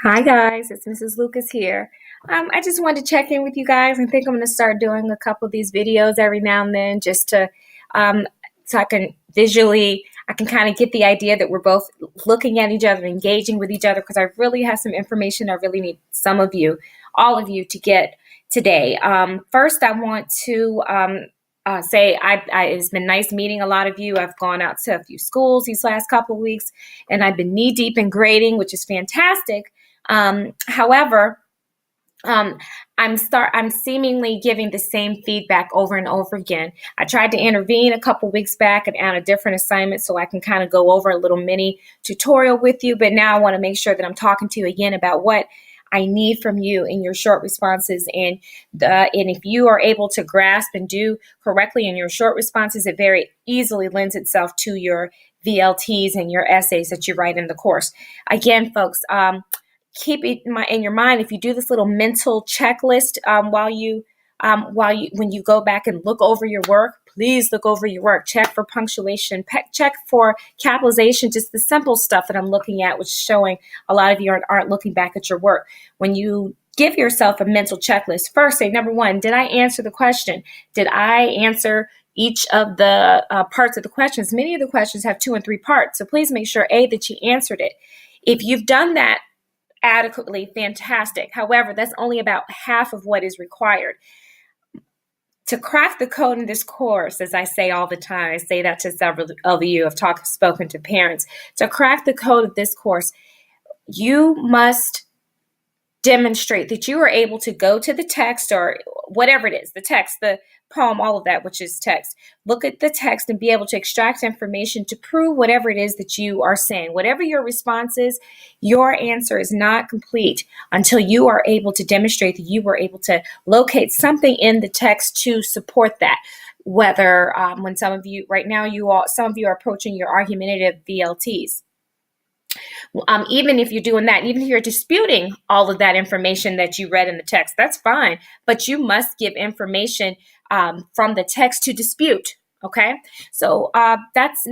Hi guys, it's Mrs. Lucas here. I just wanted to check in with you guys. I think I'm going to start doing a couple of these videos every now and then just to um, so I can visually I can kind of get the idea that we're both looking at each other, engaging with each other because I really have some information I really need some of you, all of you to get today. First, I want to say it's been nice meeting a lot of you. I've gone out to a few schools these last couple of weeks and I've been knee deep in grading, which is fantastic. However, um, I'm seemingly giving the same feedback over and over again. I tried to intervene a couple weeks back and add a different assignment so I can kind of go over a little mini tutorial with you, but now I want to make sure that I'm talking to you again about what I need from you in your short responses, and if you are able to grasp and do correctly in your short responses, it very easily lends itself to your VLTs and your essays that you write in the course. Again, folks, keep it in your mind. If you do this little mental checklist when you go back and look over your work, please look over your work. Check for punctuation, check for capitalization, just the simple stuff that I'm looking at, which is showing a lot of you aren't looking back at your work. When you give yourself a mental checklist, first say, number one, did I answer the question? Did I answer each of the parts of the questions? Many of the questions have 2 and 3 parts, so please make sure, A, that you answered it. If you've done that adequately, fantastic. However, that's only about half of what is required. To crack the code in this course, as I say all the time, I say that to several of you, I've spoken to parents. To crack the code of this course, you must demonstrate that you are able to go to the text or whatever it is, the text, the poem, all of that, which is text. Look at the text and be able to extract information to prove whatever it is that you are saying. Whatever your response is, your answer is not complete until you are able to demonstrate that you were able to locate something in the text to support that. Whether when some of you right now, some of you are approaching your argumentative VLTs. Even if you're doing that, even if you're disputing all of that information that you read in the text, that's fine. But you must give information from the text to dispute. Okay, so that's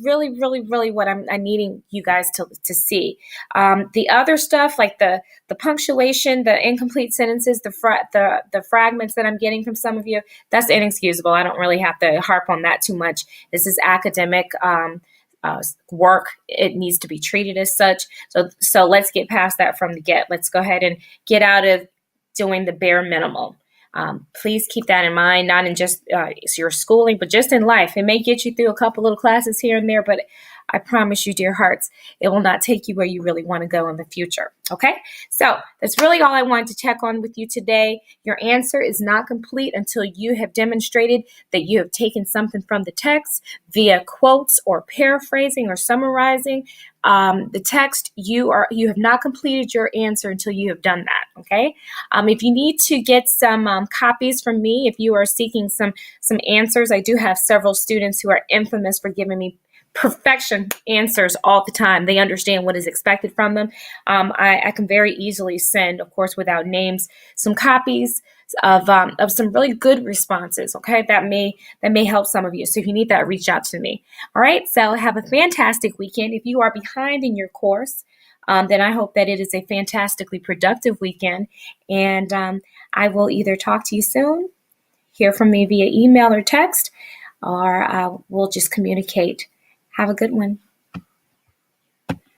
really, really, really what I'm needing you guys to see. The other stuff like the punctuation, the incomplete sentences, the fragments that I'm getting from some of you, that's inexcusable. I don't really have to harp on that too much. This is academic. Work, it needs to be treated as such. So let's get past that from the get. Let's go ahead and get out of doing the bare minimum. Please keep that in mind, not in just your schooling, but just in life. It may get you through a couple little classes here and there, but I promise you, dear hearts, it will not take you where you really want to go in the future. Okay, so that's really all I wanted to check on with you today. Your answer is not complete until you have demonstrated that you have taken something from the text via quotes or paraphrasing or summarizing the text. You have not completed your answer until you have done that. Okay, if you need to get some copies from me, if you are seeking some answers, I do have several students who are infamous for giving me perfection answers all the time. They understand what is expected from them. I can very easily send, of course, without names, some copies of some really good responses. Okay, that may help some of you. So if you need that, reach out to me. All right. So have a fantastic weekend. If you are behind in your course, then I hope that it is a fantastically productive weekend. And I will either talk to you soon, hear from me via email or text, or we'll just communicate. Have a good one.